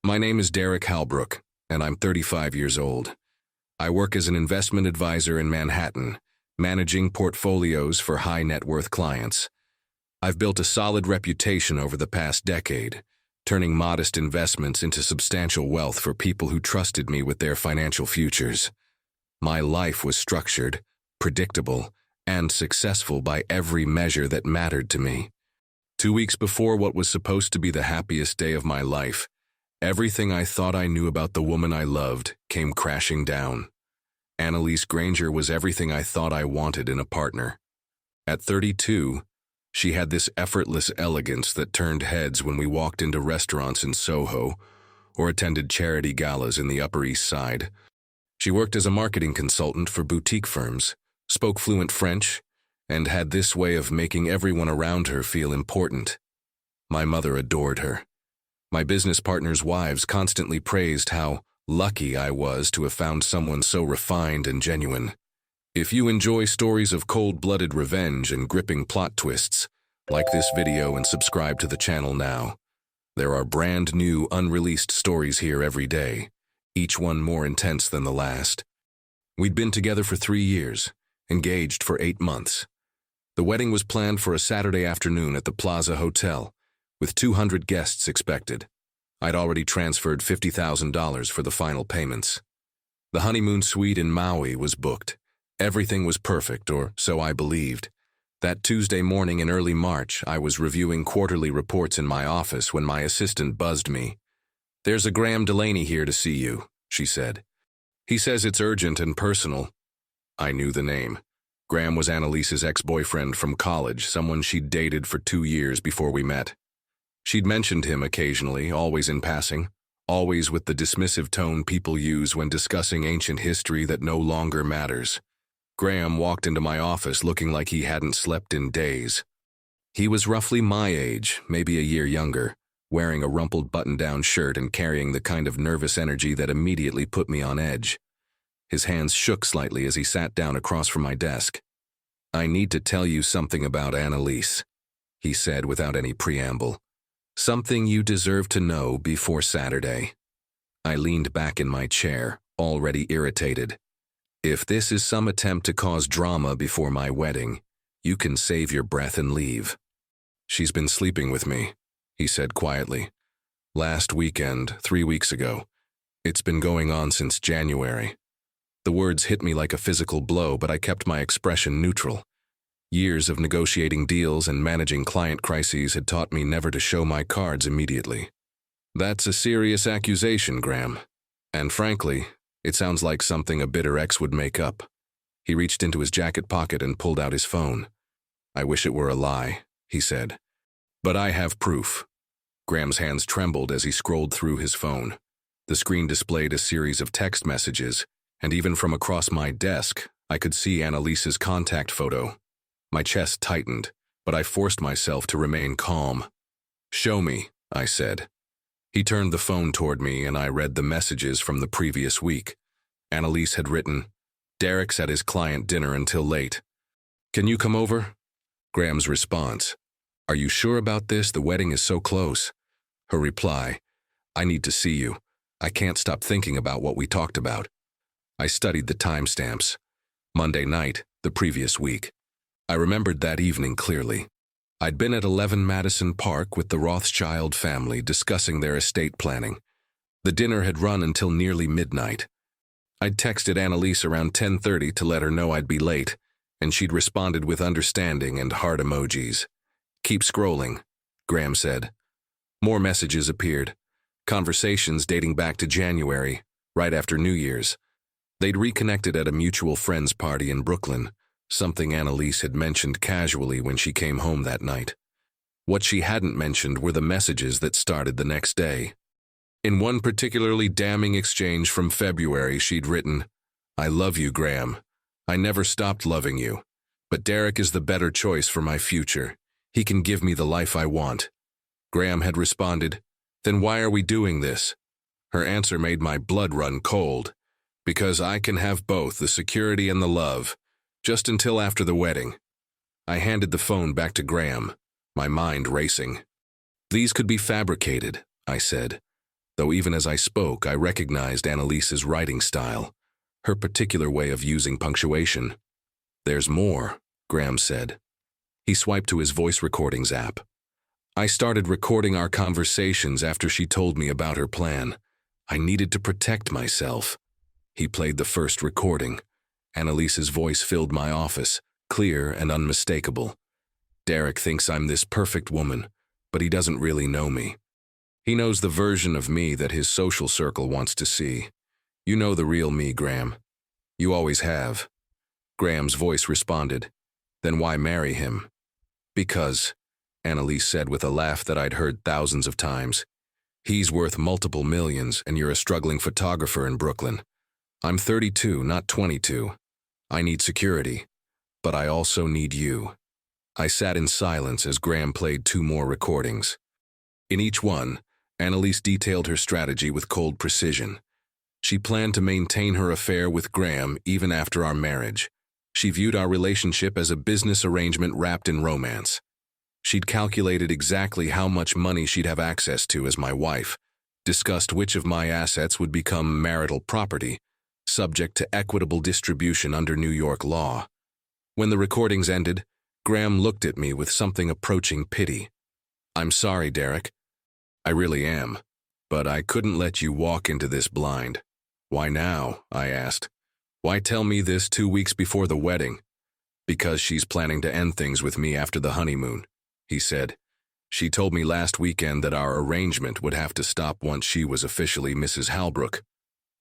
My name is Derek Halbrook, and I'm 35 years old. I work as an investment advisor in Manhattan, managing portfolios for high-net-worth clients. I've built a solid reputation over the past decade, turning modest investments into substantial wealth for people who trusted me with their financial futures. My life was structured, predictable, and successful by every measure that mattered to me. 2 weeks before what was supposed to be the happiest day of my life, everything I thought I knew about the woman I loved came crashing down. Annalise Granger was everything I thought I wanted in a partner. At 32, she had this effortless elegance that turned heads when we walked into restaurants in Soho or attended charity galas in the Upper East Side. She worked as a marketing consultant for boutique firms, spoke fluent French, and had this way of making everyone around her feel important. My mother adored her. My business partners' wives constantly praised how lucky I was to have found someone so refined and genuine. If you enjoy stories of cold-blooded revenge and gripping plot twists, like this video and subscribe to the channel now. There are brand new, unreleased stories here every day, each one more intense than the last. We'd been together for 3 years, engaged for 8 months. The wedding was planned for a Saturday afternoon at the Plaza Hotel, with 200 guests expected. I'd already transferred $50,000 for the final payments. The honeymoon suite in Maui was booked. Everything was perfect, or so I believed. That Tuesday morning in early March, I was reviewing quarterly reports in my office when my assistant buzzed me. "There's a Graham Delaney here to see you," she said. "He says it's urgent and personal." I knew the name. Graham was Annalise's ex-boyfriend from college, someone she'd dated for 2 years before we met. She'd mentioned him occasionally, always in passing, always with the dismissive tone people use when discussing ancient history that no longer matters. Graham walked into my office looking like he hadn't slept in days. He was roughly my age, maybe a year younger, wearing a rumpled button-down shirt and carrying the kind of nervous energy that immediately put me on edge. His hands shook slightly as he sat down across from my desk. "I need to tell you something about Annalise," he said without any preamble. "Something you deserve to know before Saturday." I leaned back in my chair, already irritated. "If this is some attempt to cause drama before my wedding, you can save your breath and leave." "She's been sleeping with me," he said quietly. "Last weekend, 3 weeks ago. It's been going on since January." The words hit me like a physical blow, but I kept my expression neutral. Years of negotiating deals and managing client crises had taught me never to show my cards immediately. "That's a serious accusation, Graham. And frankly, it sounds like something a bitter ex would make up." He reached into his jacket pocket and pulled out his phone. "I wish it were a lie," he said. "But I have proof." Graham's hands trembled as he scrolled through his phone. The screen displayed a series of text messages, and even from across my desk, I could see Annalise's contact photo. My chest tightened, but I forced myself to remain calm. "Show me," I said. He turned the phone toward me and I read the messages from the previous week. Annalise had written, "Derek's at his client dinner until late. Can you come over?" Graham's response, "Are you sure about this? The wedding is so close." Her reply, "I need to see you. I can't stop thinking about what we talked about." I studied the timestamps. Monday night, the previous week. I remembered that evening clearly. I'd been at 11 Madison Park with the Rothschild family discussing their estate planning. The dinner had run until nearly midnight. I'd texted Annalise around 10:30 to let her know I'd be late, and she'd responded with understanding and heart emojis. "Keep scrolling," Graham said. More messages appeared. Conversations dating back to January, right after New Year's. They'd reconnected at a mutual friend's party in Brooklyn, something Annalise had mentioned casually when she came home that night. What she hadn't mentioned were the messages that started the next day. In one particularly damning exchange from February, she'd written, "I love you, Graham. I never stopped loving you. But Derek is the better choice for my future. He can give me the life I want." Graham had responded, "Then why are we doing this?" Her answer made my blood run cold. "Because I can have both the security and the love. Just until after the wedding." I handed the phone back to Graham, my mind racing. "These could be fabricated," I said. though even as I spoke, I recognized Annalise's writing style, her particular way of using punctuation. "There's more," Graham said. He swiped to his voice recordings app. "I started recording our conversations after she told me about her plan. I needed to protect myself." He played the first recording. Annalise's voice filled my office, clear and unmistakable. "Derek thinks I'm this perfect woman, but he doesn't really know me. He knows the version of me that his social circle wants to see. You know the real me, Graham. You always have." Graham's voice responded. "Then why marry him?" "Because," Annalise said with a laugh that I'd heard thousands of times, "he's worth multiple millions and you're a struggling photographer in Brooklyn. I'm 32, not 22. I need security, but I also need you." I sat in silence as Graham played 2 more recordings. In each one, Annalise detailed her strategy with cold precision. She planned to maintain her affair with Graham even after our marriage. She viewed our relationship as a business arrangement wrapped in romance. She'd calculated exactly how much money she'd have access to as my wife, discussed which of my assets would become marital property, subject to equitable distribution under New York law. When the recordings ended, Graham looked at me with something approaching pity. "I'm sorry, Derek. I really am. But I couldn't let you walk into this blind." "Why now?" I asked. "Why tell me this 2 weeks before the wedding?" "Because she's planning to end things with me after the honeymoon," he said. "She told me last weekend that our arrangement would have to stop once she was officially Mrs. Halbrook.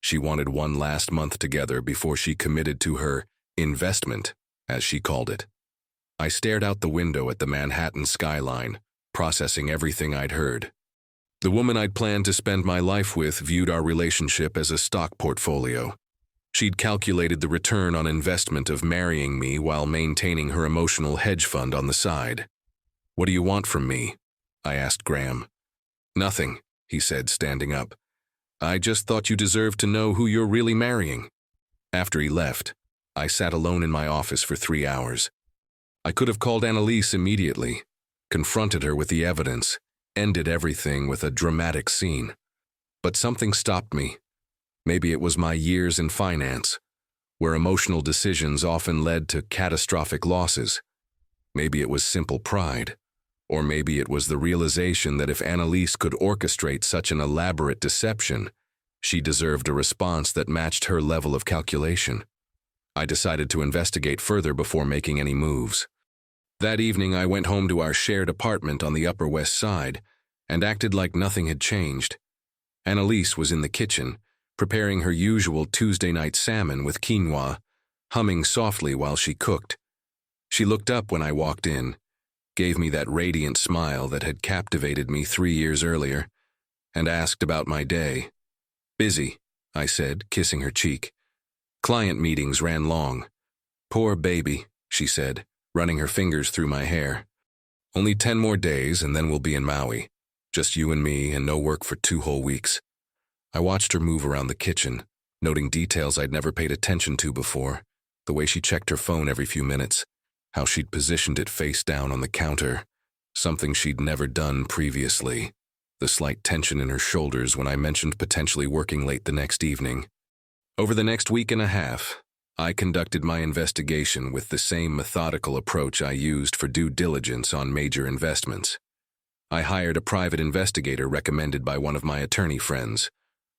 She wanted one last month together before she committed to her investment, as she called it." I stared out the window at the Manhattan skyline, processing everything I'd heard. The woman I'd planned to spend my life with viewed our relationship as a stock portfolio. She'd calculated the return on investment of marrying me while maintaining her emotional hedge fund on the side. "What do you want from me?" I asked Graham. "Nothing," he said, standing up. "I just thought you deserved to know who you're really marrying." After he left, I sat alone in my office for 3 hours. I could have called Annalise immediately, confronted her with the evidence, ended everything with a dramatic scene. But something stopped me. Maybe it was my years in finance, where emotional decisions often led to catastrophic losses. Maybe it was simple pride. Or maybe it was the realization that if Annalise could orchestrate such an elaborate deception, she deserved a response that matched her level of calculation. I decided to investigate further before making any moves. That evening, I went home to our shared apartment on the Upper West Side and acted like nothing had changed. Annalise was in the kitchen, preparing her usual Tuesday night salmon with quinoa, humming softly while she cooked. She looked up when I walked in, gave me that radiant smile that had captivated me 3 years earlier, and asked about my day. "Busy," I said, kissing her cheek. "Client meetings ran long." "Poor baby," she said, running her fingers through my hair. "Only 10 more days and then we'll be in Maui. Just you and me and no work for 2 whole weeks." I watched her move around the kitchen, noting details I'd never paid attention to before, the way she checked her phone every few minutes, how she'd positioned it face down on the counter, something she'd never done previously, the slight tension in her shoulders when I mentioned potentially working late the next evening. Over the next week and a half, I conducted my investigation with the same methodical approach I used for due diligence on major investments. I hired a private investigator recommended by one of my attorney friends,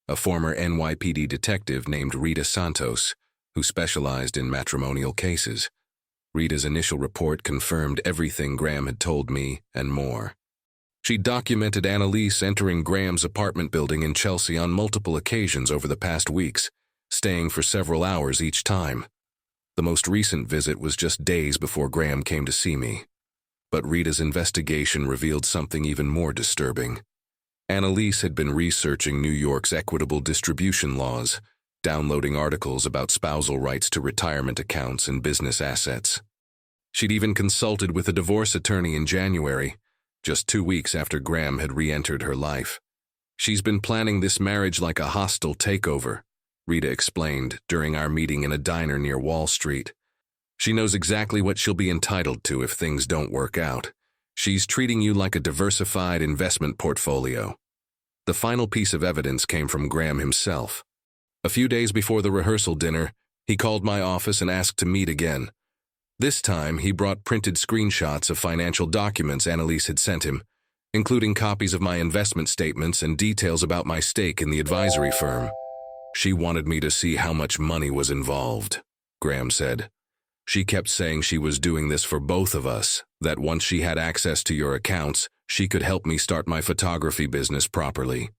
a former NYPD detective named Rita Santos, who specialized in matrimonial cases. Rita's initial report confirmed everything Graham had told me and more. She documented Annalise entering Graham's apartment building in Chelsea on multiple occasions over the past weeks, staying for several hours each time. The most recent visit was just days before Graham came to see me. But Rita's investigation revealed something even more disturbing. Annalise had been researching New York's equitable distribution laws, downloading articles about spousal rights to retirement accounts and business assets. She'd even consulted with a divorce attorney in January, just 2 weeks after Graham had re-entered her life. "She's been planning this marriage like a hostile takeover," Rita explained during our meeting in a diner near Wall Street. "She knows exactly what she'll be entitled to if things don't work out. She's treating you like a diversified investment portfolio." The final piece of evidence came from Graham himself. A few days before the rehearsal dinner, he called my office and asked to meet again. This time, he brought printed screenshots of financial documents Annalise had sent him, including copies of my investment statements and details about my stake in the advisory firm. "She wanted me to see how much money was involved," Graham said. "She kept saying she was doing this for both of us, that once she had access to your accounts, she could help me start my photography business properly."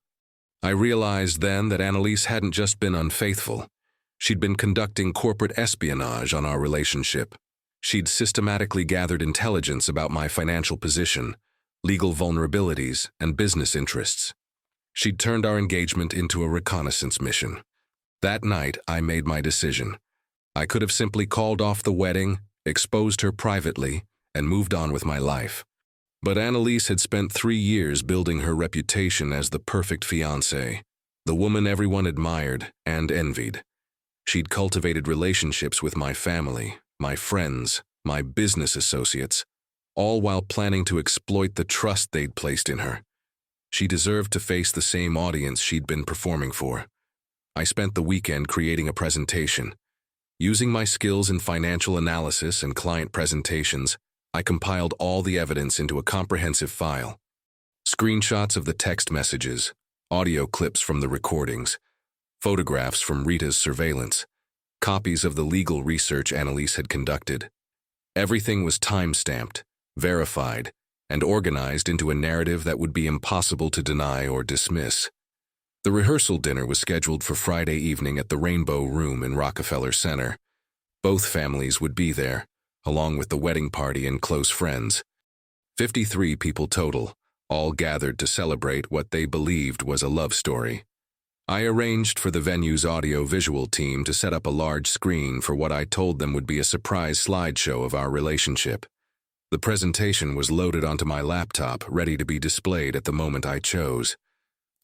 I realized then that Annalise hadn't just been unfaithful. She'd been conducting corporate espionage on our relationship. She'd systematically gathered intelligence about my financial position, legal vulnerabilities, and business interests. She'd turned our engagement into a reconnaissance mission. That night, I made my decision. I could have simply called off the wedding, exposed her privately, and moved on with my life. But Annalise had spent 3 years building her reputation as the perfect fiancée, the woman everyone admired and envied. She'd cultivated relationships with my family, my friends, my business associates, all while planning to exploit the trust they'd placed in her. She deserved to face the same audience she'd been performing for. I spent the weekend creating a presentation. Using my skills in financial analysis and client presentations, I compiled all the evidence into a comprehensive file. Screenshots of the text messages, audio clips from the recordings, photographs from Rita's surveillance, copies of the legal research Annalise had conducted. Everything was time-stamped, verified, and organized into a narrative that would be impossible to deny or dismiss. The rehearsal dinner was scheduled for Friday evening at the Rainbow Room in Rockefeller Center. Both families would be there, along with the wedding party and close friends. 53 people total, all gathered to celebrate what they believed was a love story. I arranged for the venue's audio-visual team to set up a large screen for what I told them would be a surprise slideshow of our relationship. The presentation was loaded onto my laptop, ready to be displayed at the moment I chose.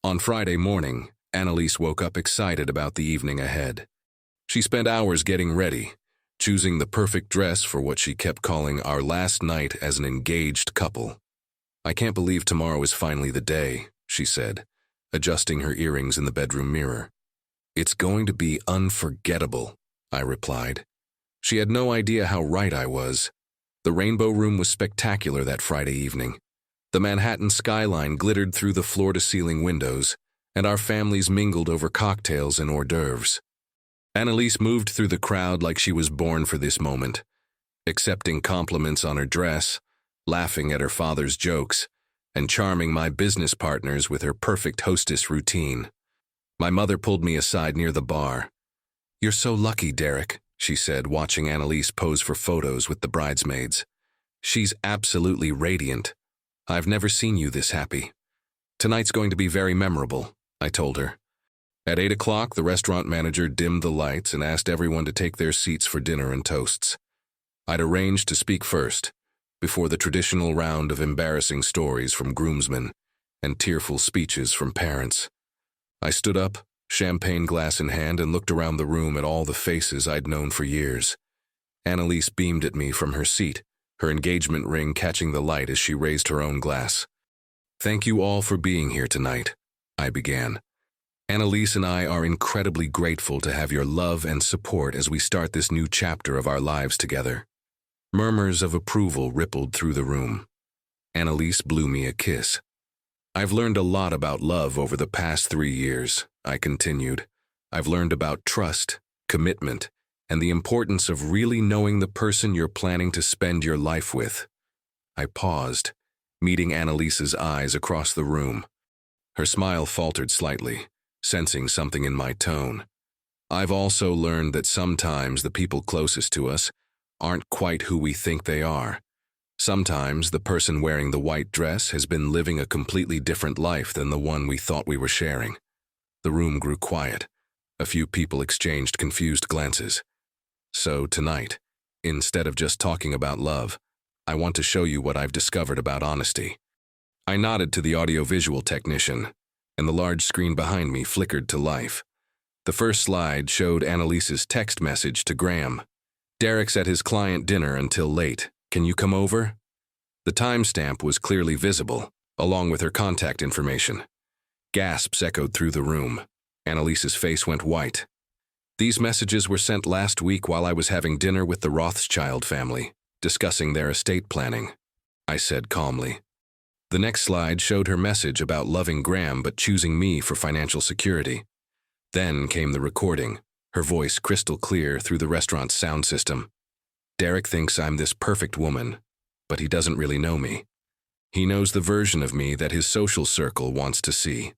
On Friday morning, Annalise woke up excited about the evening ahead. She spent hours getting ready, choosing the perfect dress for what she kept calling our last night as an engaged couple. "I can't believe tomorrow is finally the day," she said, adjusting her earrings in the bedroom mirror. "It's going to be unforgettable," I replied. She had no idea how right I was. The Rainbow Room was spectacular that Friday evening. The Manhattan skyline glittered through the floor-to-ceiling windows, and our families mingled over cocktails and hors d'oeuvres. Annalise moved through the crowd like she was born for this moment, accepting compliments on her dress, laughing at her father's jokes, and charming my business partners with her perfect hostess routine. My mother pulled me aside near the bar. "You're so lucky, Derek," she said, watching Annalise pose for photos with the bridesmaids. "She's absolutely radiant. I've never seen you this happy." "Tonight's going to be very memorable," I told her. At 8 o'clock, the restaurant manager dimmed the lights and asked everyone to take their seats for dinner and toasts. I'd arranged to speak first, before the traditional round of embarrassing stories from groomsmen and tearful speeches from parents. I stood up, champagne glass in hand, and looked around the room at all the faces I'd known for years. Annalise beamed at me from her seat, her engagement ring catching the light as she raised her own glass. "Thank you all for being here tonight," I began. "Annalise and I are incredibly grateful to have your love and support as we start this new chapter of our lives together." Murmurs of approval rippled through the room. Annalise blew me a kiss. "I've learned a lot about love over the past 3 years," I continued. "I've learned about trust, commitment, and the importance of really knowing the person you're planning to spend your life with." I paused, meeting Annalise's eyes across the room. Her smile faltered slightly, sensing something in my tone. "I've also learned that sometimes the people closest to us aren't quite who we think they are. Sometimes the person wearing the white dress has been living a completely different life than the one we thought we were sharing." The room grew quiet. A few people exchanged confused glances. "So tonight, instead of just talking about love, I want to show you what I've discovered about honesty." I nodded to the audiovisual technician, and the large screen behind me flickered to life. The first slide showed Annalise's text message to Graham. "Derek's at his client dinner until late. Can you come over?" The timestamp was clearly visible, along with her contact information. Gasps echoed through the room. Annalise's face went white. These messages were sent last week while I was having dinner with the Rothschild family, discussing their estate planning, I said calmly. The next slide showed her message about loving Graham but choosing me for financial security. Then came the recording, her voice crystal clear through the restaurant's sound system. Derek thinks I'm this perfect woman, but he doesn't really know me. He knows the version of me that his social circle wants to see.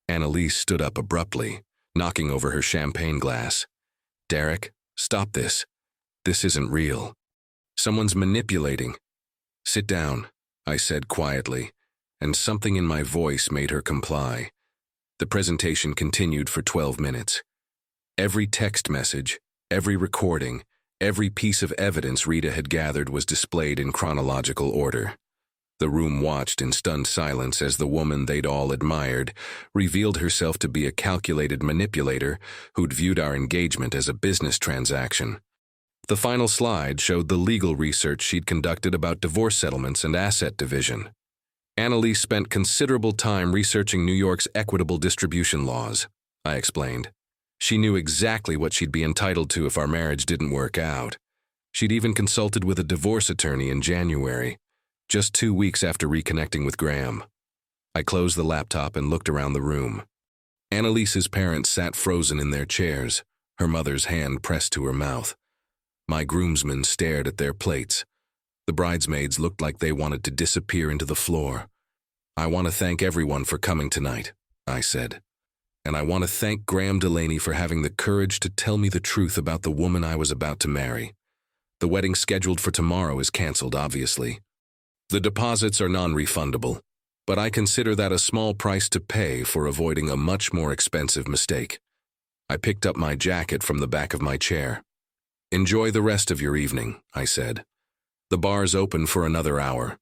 Annalise stood up abruptly, knocking over her champagne glass. Derek, stop this. This isn't real. Someone's manipulating. Sit down, I said quietly, and something in my voice made her comply. The presentation continued for 12 minutes. Every text message, every recording, every piece of evidence Rita had gathered was displayed in chronological order. The room watched in stunned silence as the woman they'd all admired revealed herself to be a calculated manipulator who'd viewed our engagement as a business transaction. The final slide showed the legal research she'd conducted about divorce settlements and asset division. Annalise spent considerable time researching New York's equitable distribution laws, I explained. She knew exactly what she'd be entitled to if our marriage didn't work out. She'd even consulted with a divorce attorney in January, just 2 weeks after reconnecting with Graham. I closed the laptop and looked around the room. Annalise's parents sat frozen in their chairs, her mother's hand pressed to her mouth. My groomsmen stared at their plates. The bridesmaids looked like they wanted to disappear into the floor. I want to thank everyone for coming tonight, I said. And I want to thank Graham Delaney for having the courage to tell me the truth about the woman I was about to marry. The wedding scheduled for tomorrow is canceled, obviously. The deposits are non-refundable, but I consider that a small price to pay for avoiding a much more expensive mistake. I picked up my jacket from the back of my chair. Enjoy the rest of your evening, I said. The bar's open for another hour.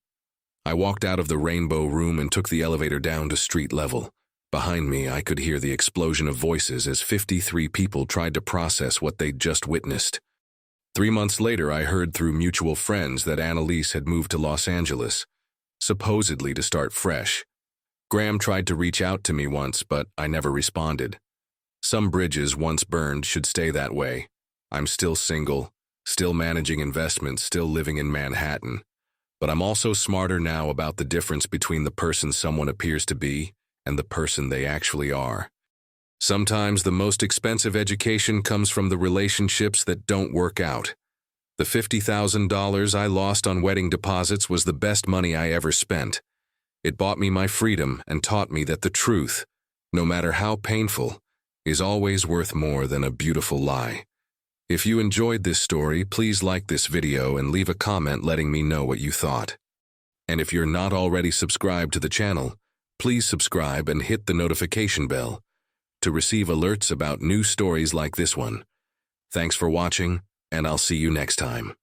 I walked out of the Rainbow Room and took the elevator down to street level. Behind me, I could hear the explosion of voices as 53 people tried to process what they'd just witnessed. 3 months later, I heard through mutual friends that Annalise had moved to Los Angeles, supposedly to start fresh. Graham tried to reach out to me once, but I never responded. Some bridges once burned should stay that way. I'm still single, still managing investments, still living in Manhattan. But I'm also smarter now about the difference between the person someone appears to be and the person they actually are. Sometimes the most expensive education comes from the relationships that don't work out. The $50,000 I lost on wedding deposits was the best money I ever spent. It bought me my freedom and taught me that the truth, no matter how painful, is always worth more than a beautiful lie. If you enjoyed this story, please like this video and leave a comment letting me know what you thought. And if you're not already subscribed to the channel, please subscribe and hit the notification bell to receive alerts about new stories like this one. Thanks for watching, and I'll see you next time.